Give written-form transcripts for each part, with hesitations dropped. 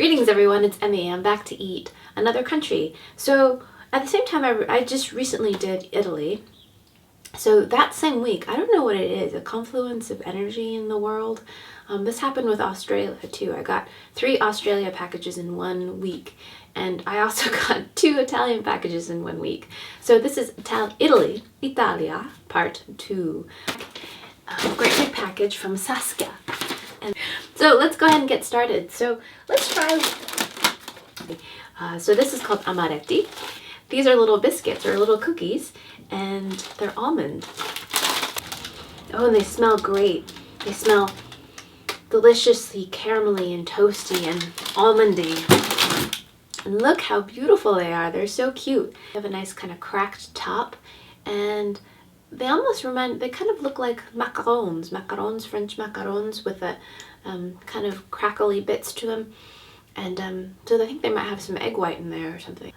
Greetings everyone, it's Emmy. I'm back to eat another country. So at the same time, I just recently did Italy. So that same week, I don't know what it is, a confluence of energy in the world. This happened with Australia too. I got 3 Australia packages in 1 week, and I also got 2 Italian packages in 1 week. So this is Italia, part 2. A great big package from Saskia. And so let's go ahead and get started. So let's try, so this is called Amaretti. These are little biscuits or little cookies, and they're almond. Oh, and they smell great. They smell deliciously caramelly and toasty and almondy. And look how beautiful they are. They're so cute. They have a nice kind of cracked top, and they almost they kind of look like macarons, French macarons with a kind of crackly bits to them. And so I think they might have some egg white in there or something.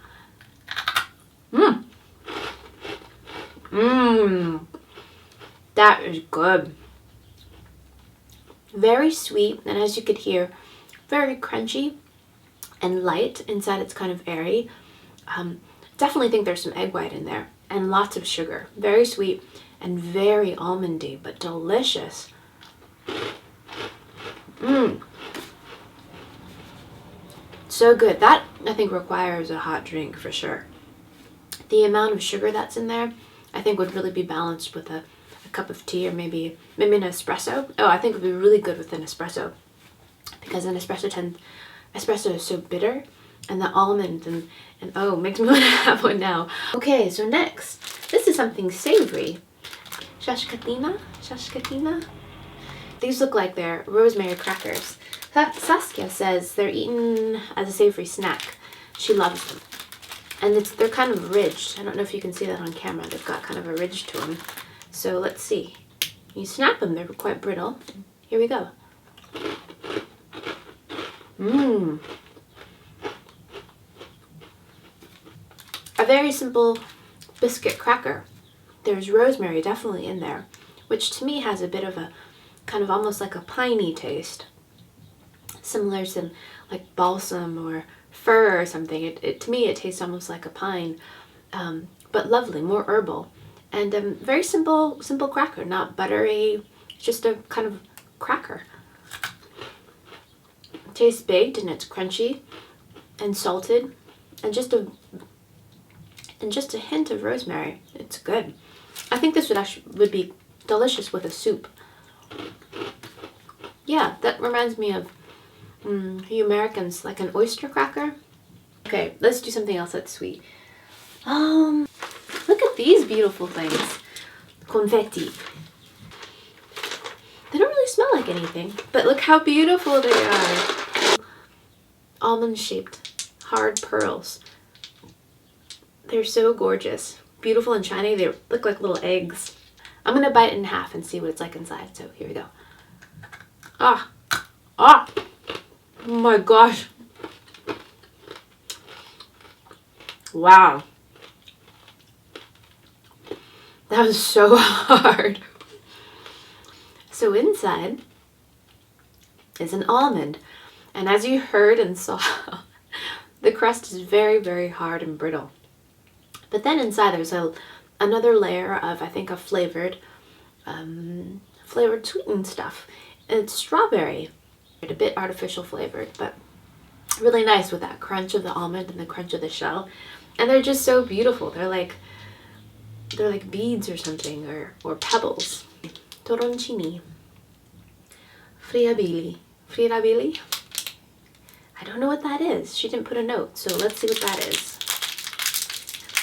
That is good. Very sweet, and as you could hear, very crunchy and light. Inside it's kind of airy. Definitely think there's some egg white in there and lots of sugar. Very sweet and very almondy, but delicious. So good. That, I think, requires a hot drink for sure. The amount of sugar that's in there, I think, would really be balanced with a cup of tea or maybe an espresso. Oh, I think it would be really good with an espresso, because an espresso is so bitter, and the almond and oh, makes me want to have one now. Okay, so next, this is something savory. Shashkatina. These look like they're rosemary crackers. Saskia says they're eaten as a savory snack. She loves them. And they're kind of ridged. I don't know if you can see that on camera. They've got kind of a ridge to them. So let's see. You snap them, they're quite brittle. Here we go. A very simple biscuit cracker. There's rosemary definitely in there, which to me has a bit of a kind of almost like a piney taste. Similar to like balsam or fir or something. To me it tastes almost like a pine, but lovely, more herbal, and very simple cracker, not buttery, just a kind of cracker. It tastes baked and it's crunchy and salted, and just a hint of rosemary. It's good. I think this would be delicious with a soup. Yeah, that reminds me of you Americans, like an oyster cracker. Okay, let's do something else that's sweet. Look at these beautiful things. Confetti. They don't really smell like anything, but look how beautiful they are. Almond-shaped, hard pearls. They're so gorgeous. Beautiful and shiny. They look like little eggs. I'm gonna bite it in half and see what it's like inside, so here we go. Oh my gosh. Wow. That was so hard. So inside is an almond, and as you heard and saw, the crust is very, very hard and brittle. But then inside there's another layer of, I think, a flavored sweetened stuff. It's strawberry. A bit artificial flavored, but really nice with that crunch of the almond and the crunch of the shell. And they're just so beautiful. They're like beads or something, or pebbles. Toroncini. Friabili. I don't know what that is. She didn't put a note, so let's see what that is.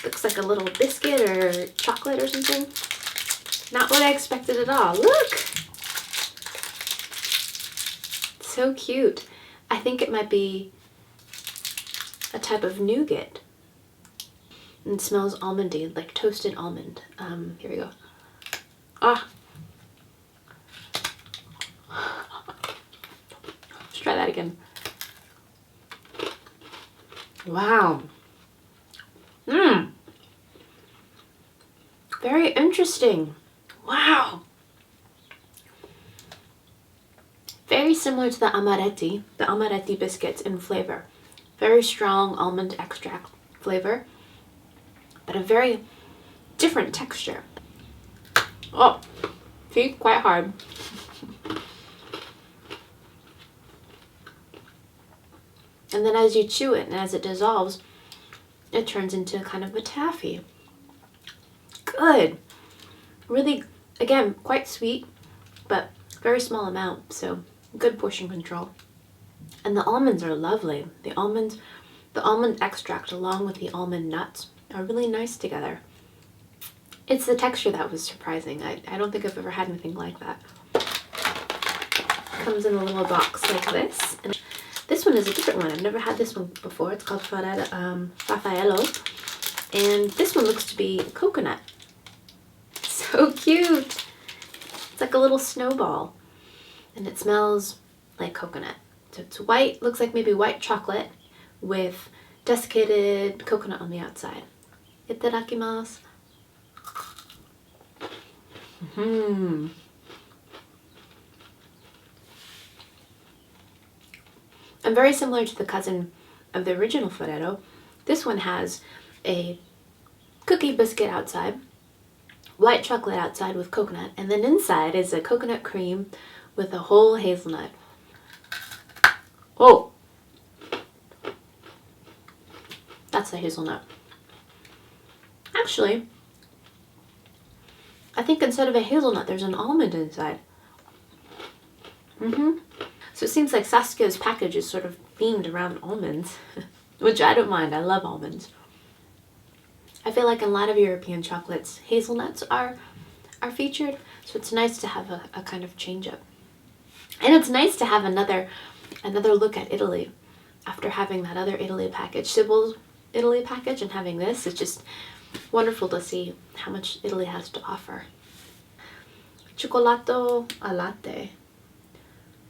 Looks like a little biscuit or chocolate or something. Not what I expected at all. Look! So cute. I think it might be a type of nougat. And it smells almondy, like toasted almond. Here we go. Let's try that again. Wow. Very interesting. Wow. Very similar to the Amaretti biscuits in flavor. Very strong almond extract flavor, but a very different texture. Oh, see, quite hard. And then as you chew it and as it dissolves, it turns into kind of a taffy. Good. Really, again, quite sweet, but very small amount, so good portion control. And the almonds are lovely. The almond extract along with the almond nuts are really nice together. It's the texture that was surprising. I don't think I've ever had anything like that. Comes in a little box like this. And this one is a different one. I've never had this one before. It's called Raffaello. And this one looks to be coconut. So cute. It's like a little snowball. And it smells like coconut. So it's white, looks like maybe white chocolate with desiccated coconut on the outside. Itadakimasu. And very similar to the cousin of the original Ferrero, this one has a cookie biscuit outside, white chocolate outside with coconut, and then inside is a coconut cream with a whole hazelnut. Oh! That's the hazelnut. Actually, I think instead of a hazelnut, there's an almond inside. So it seems like Saskia's package is sort of themed around almonds, which I don't mind. I love almonds. I feel like in a lot of European chocolates, hazelnuts are featured, so it's nice to have a kind of change up. And it's nice to have another look at Italy after having that other Italy package, Sybil's Italy package, and having this. It's just wonderful to see how much Italy has to offer. Cioccolato al latte.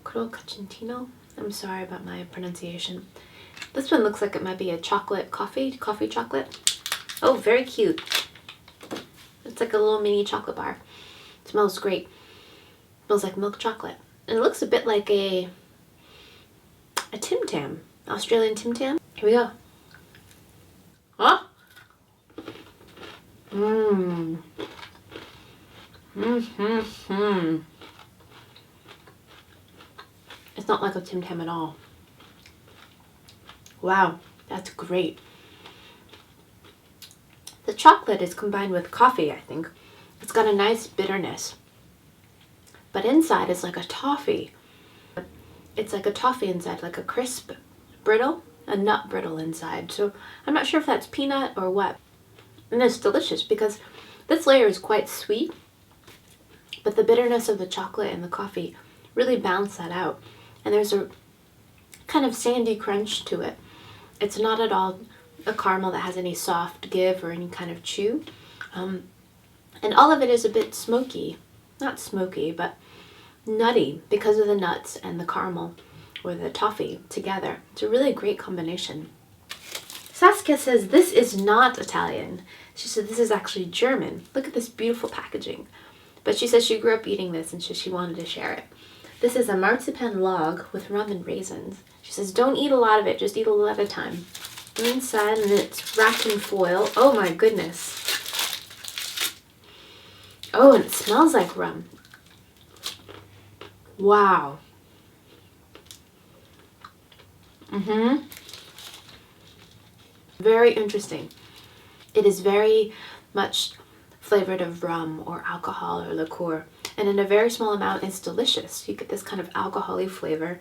Crocantino. I'm sorry about my pronunciation. This one looks like it might be a chocolate coffee chocolate. Oh, very cute. It's like a little mini chocolate bar. It smells great. It smells like milk chocolate. And it looks a bit like a Tim Tam, Australian Tim Tam. Here we go. Huh? It's not like a Tim Tam at all. Wow, that's great. The chocolate is combined with coffee, I think. It's got a nice bitterness. But inside is like a toffee. It's like a toffee inside, like a crisp brittle, a nut brittle inside. So I'm not sure if that's peanut or what. And it's delicious because this layer is quite sweet, but the bitterness of the chocolate and the coffee really balance that out. And there's a kind of sandy crunch to it. It's not at all a caramel that has any soft give or any kind of chew. And all of it is a bit smoky. Not smoky, but nutty because of the nuts and the caramel or the toffee together. It's a really great combination. Saskia says this is not Italian. She said this is actually German. Look at this beautiful packaging. But she says she grew up eating this and so she wanted to share it. This is a marzipan log with rum and raisins. She says don't eat a lot of it, just eat a little at a time. And inside, and it's wrapped in foil. Oh my goodness. Oh, and it smells like rum. Wow. Very interesting. It is very much flavored of rum or alcohol or liqueur. And in a very small amount, it's delicious. You get this kind of alcohol-y flavor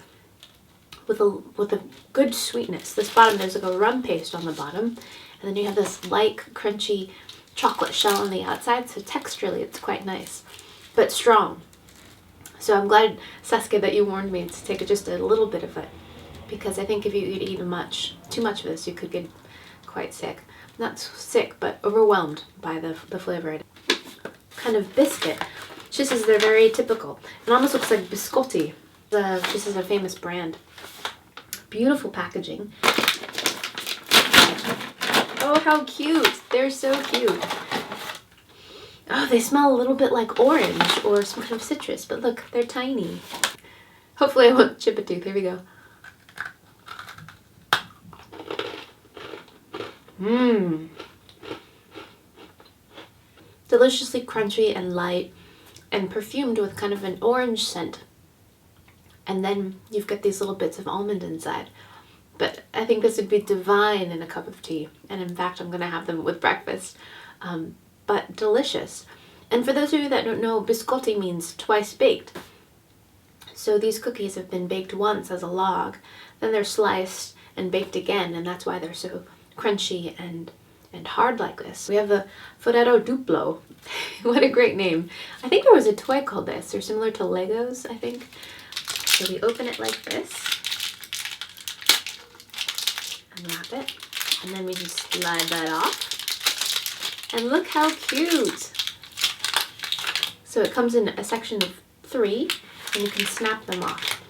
with a good sweetness. This bottom, there's like a rum paste on the bottom. And then you have this light, crunchy chocolate shell on the outside. So texturally, it's quite nice, but strong. So I'm glad, Saskia, that you warned me to take just a little bit of it. Because I think if you eat too much of this, you could get quite sick. Not sick, but overwhelmed by the flavor. Kind of biscuit. She says they're very typical. It almost looks like biscotti. This is a famous brand. Beautiful packaging. Oh, how cute. They're so cute. Oh, they smell a little bit like orange or some kind of citrus, but look, they're tiny. Hopefully I won't chip a tooth. Here we go. Mmm. Deliciously crunchy and light and perfumed with kind of an orange scent. And then you've got these little bits of almond inside. But I think this would be divine in a cup of tea. And in fact, I'm going to have them with breakfast. But delicious. And for those of you that don't know, biscotti means twice baked. So these cookies have been baked once as a log, then they're sliced and baked again, and that's why they're so crunchy and hard like this. We have the Ferrero Duplo. What a great name. I think there was a toy called this. They're similar to Legos, I think. So we open it like this. Unwrap it. And then we just slide that off. And look how cute. So it comes in a section of 3, and you can snap them off.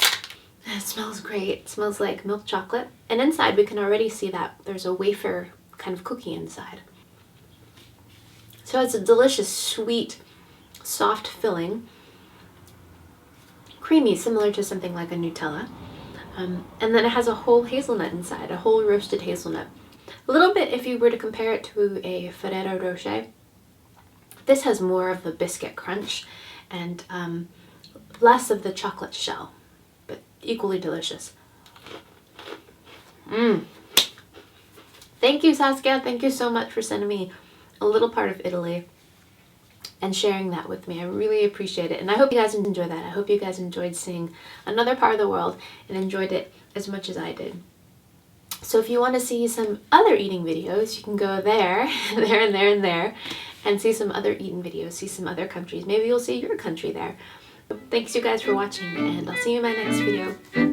And it smells great. It smells like milk chocolate. And inside we can already see that there's a wafer kind of cookie inside. So it's a delicious, sweet, soft filling. Creamy, similar to something like a Nutella. And then it has a whole hazelnut inside, a whole roasted hazelnut. A little bit if you were to compare it to a Ferrero Rocher. This has more of the biscuit crunch and less of the chocolate shell, but equally delicious. Thank you, Saskia. Thank you so much for sending me a little part of Italy and sharing that with me. I really appreciate it. And I hope you guys enjoyed that. I hope you guys enjoyed seeing another part of the world and enjoyed it as much as I did. So if you want to see some other eating videos, you can go there, there and there and there, and see some other eating videos, see some other countries. Maybe you'll see your country there. Thanks you guys for watching, and I'll see you in my next video.